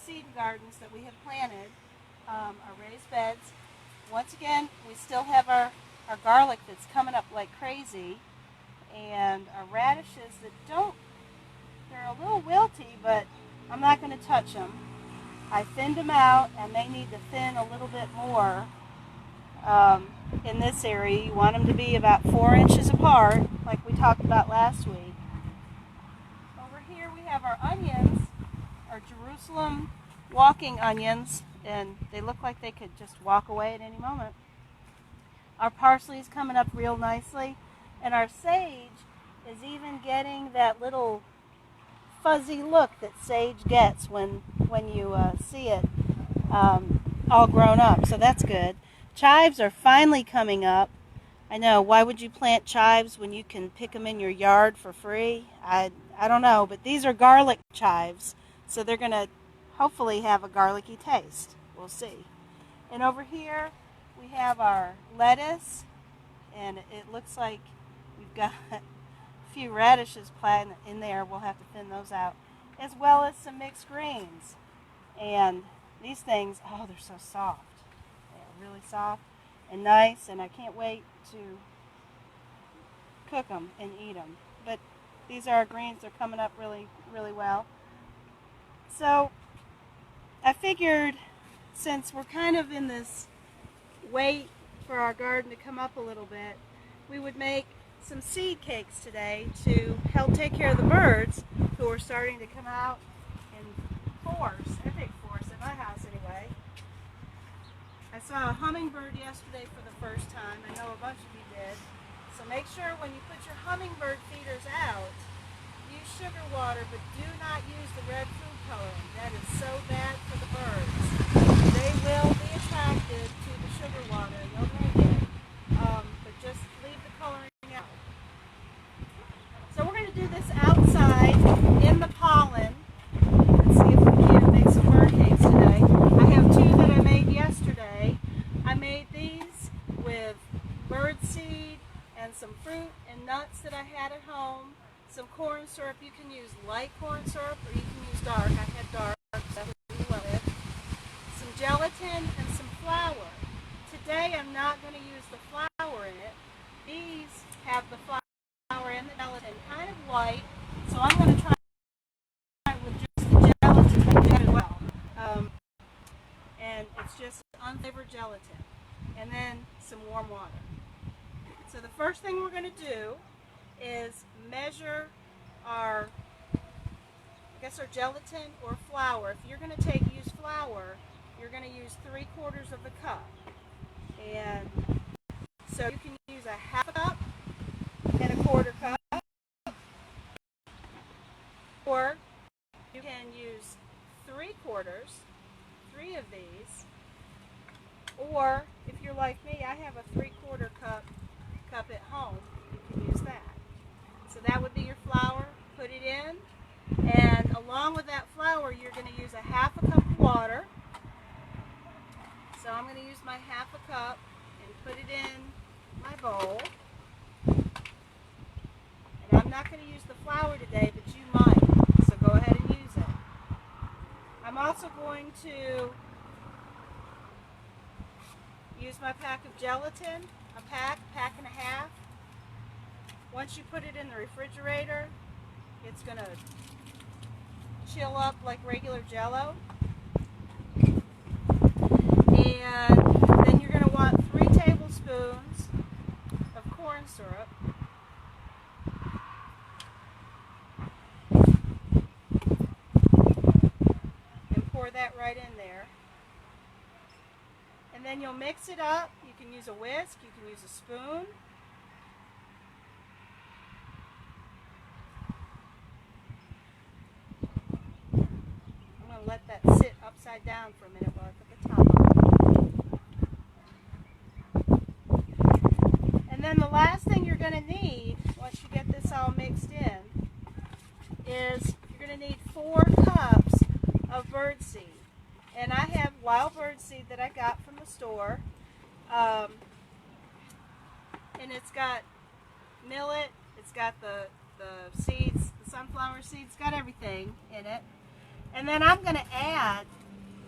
seed gardens that we have planted, our raised beds. Once again, we still have our garlic that's coming up like crazy, and our radishes that they're a little wilty, but I'm not going to touch them. I thinned them out, and they need to thin a little bit more in this area. You want them to be about 4 inches apart, like we talked about last week. Over here we have our onions, our Jerusalem walking onions, and they look like they could just walk away at any moment. Our parsley is coming up real nicely, and our sage is even getting that little fuzzy look that sage gets when you see it all grown up, so that's good. Chives are finally coming up. I know, why would you plant chives when you can pick them in your yard for free? I don't know, but these are garlic chives, so they're going to hopefully have a garlicky taste. We'll see. And over here we have our lettuce, and it looks like we've got a few radishes planted in there. We'll have to thin those out, as well as some mixed greens. And these things, oh, they're so soft. They're really soft and nice, and I can't wait to cook them and eat them. But these are our greens. They're coming up really, really well. So I figured, since we're kind of in this wait for our garden to come up a little bit, we would make some seed cakes today to help take care of the birds who are starting to come out in force. I think force at my house anyway. I saw a hummingbird yesterday for the first time. I know a bunch of you did. So make sure when you put your hummingbird feeders out, use sugar water, but do not use the red food coloring. That is so bad for the birds. They will be attracted to the sugar water. They'll make it, but just leave the coloring out. So we're going to do this outside in the pollen. Let's see if we can make some bird cakes today. I have two that I made yesterday. I made these with birdseed and some fruit and nuts that I had at home. Some corn syrup. You can use light corn syrup or you can use dark. I had dark, so you want it. Some gelatin and some flour. Today I'm not going to use the flour in it. These have the flour and the gelatin kind of light, so I'm going to try with just the gelatin as well. And it's just unflavored gelatin. And then some warm water. So the first thing we're going to do is measure our gelatin or flour. If you're going to use flour, you're going to use 3/4 of the cup. And so you can use a half a cup and a 1/4 cup, or you can use 3/4, 3 of these, or if you're like me, I have a 3/4 cup at home. You can use that. So that would be your flour. Put it in, and along with that flour, you're going to use a half a cup of water. So I'm going to use my half a cup and put it in my bowl. And I'm not going to use the flour today, but you might. So go ahead and use it. I'm also going to use my pack of gelatin, a pack and a half. Once you put it in the refrigerator, it's going to chill up like regular Jell-O. And then you're going to want 3 tablespoons of corn syrup. And pour that right in there. And then you'll mix it up. You can use a whisk, you can use a spoon. Let that sit upside down for a minute while I put the top on. And then the last thing you're going to need, once you get this all mixed in, is you're going to need 4 cups of birdseed. And I have wild birdseed that I got from the store. And it's got millet, it's got the seeds, the sunflower seeds, it's got everything in it. And then I'm going to add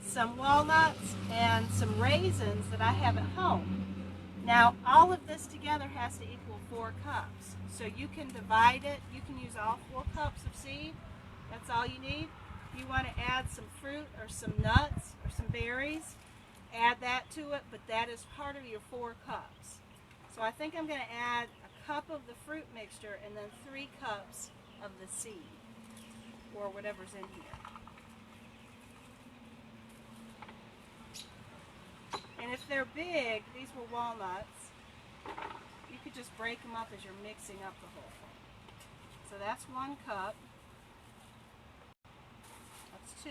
some walnuts and some raisins that I have at home. Now, all of this together has to equal 4 cups. So you can divide it. You can use all 4 cups of seed. That's all you need. You want to add some fruit or some nuts or some berries, add that to it, but that is part of your 4 cups. So I think I'm going to add a cup of the fruit mixture and then 3 cups of the seed, or whatever's in here. And if they're big, these were walnuts, you could just break them up as you're mixing up the whole thing. So that's 1 cup. That's 2.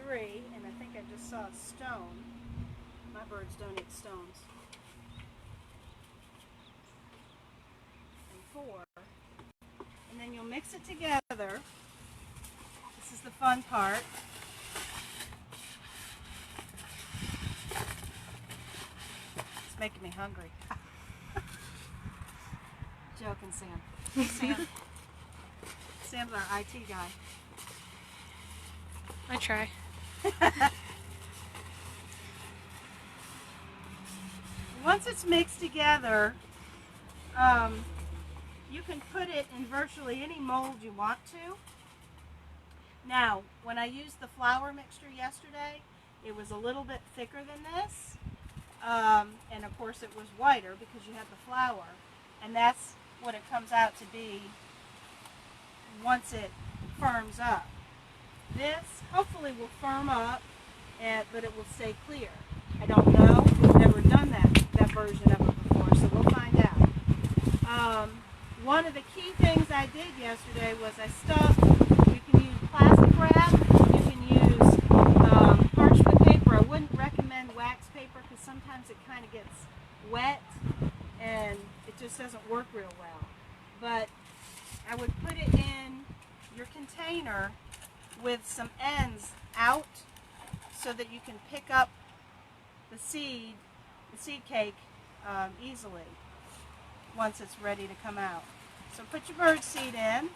3, and I think I just saw a stone. My birds don't eat stones. And 4. And then you'll mix it together. This is the fun part. It's making me hungry. Joking, Sam. Hey, Sam. Sam's our IT guy. I try. Once it's mixed together, you can put it in virtually any mold you want to. Now, when I used the flour mixture yesterday, it was a little bit thicker than this, and of course it was whiter because you had the flour, and that's what it comes out to be once it firms up. This hopefully will firm up, but it will stay clear. I don't know. We've never done that version of it before, so we'll find out. One of the key things I did yesterday was I stuffed, you can use plastic wrap, you can use parchment paper. I wouldn't recommend wax paper because sometimes it kind of gets wet and it just doesn't work real well. But I would put it in your container with some ends out so that you can pick up the seed cake easily once it's ready to come out. So put your bird seed in,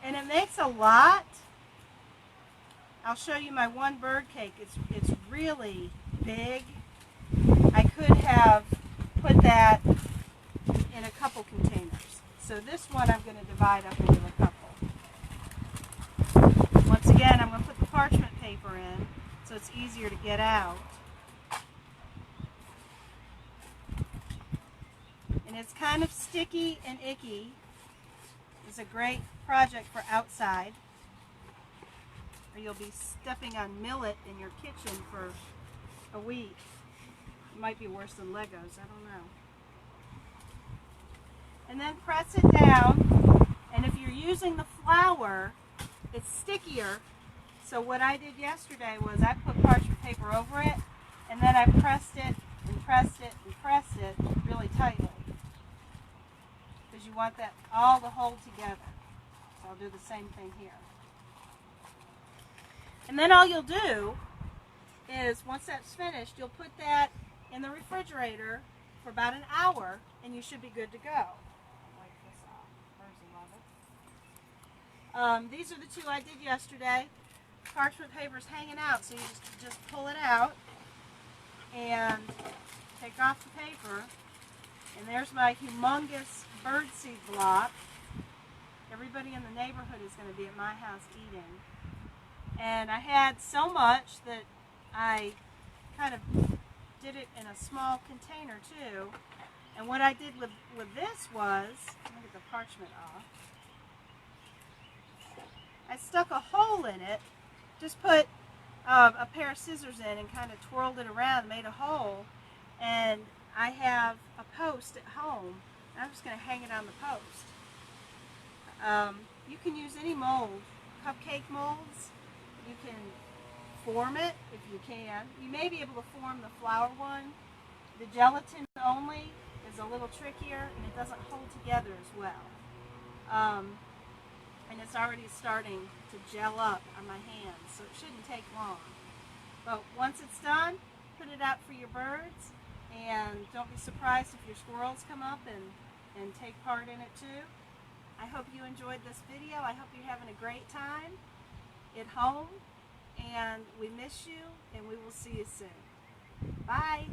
and it makes a lot. I'll show you my one bird cake. It's really big. I could have put that in a couple containers. So this one I'm going to divide up into a couple. Once again, I'm going to put the parchment paper in so it's easier to get out. And it's kind of sticky and icky. It's a great project for outside. Or you'll be stepping on millet in your kitchen for a week. It might be worse than Legos, I don't know. And then press it down. And if you're using the flour, it's stickier. So what I did yesterday was I put parchment paper over it, and then I pressed it and pressed it and pressed it really tightly. Because you want that all to hold together. So I'll do the same thing here. And then all you'll do is, once that's finished, you'll put that in the refrigerator for about an hour, and you should be good to go. Wipe this off. Birds will love it. These are the 2 I did yesterday. Parchment paper's hanging out, so you just pull it out and take off the paper. And there's my humongous birdseed block. Everybody in the neighborhood is going to be at my house eating. And I had so much that I kind of did it in a small container too. And what I did with this was, let me get the parchment off. I stuck a hole in it, just put a pair of scissors in and kind of twirled it around, made a hole, and I have a post at home. And I'm just going to hang it on the post. You can use any mold, cupcake molds. You can form it if you can. You may be able to form the flour one. The gelatin only is a little trickier and it doesn't hold together as well. And it's already starting to gel up on my hands, so it shouldn't take long. But once it's done, put it out for your birds, and don't be surprised if your squirrels come up and take part in it too. I hope you enjoyed this video. I hope you're having a great time at home, and we miss you, and we will see you soon. Bye.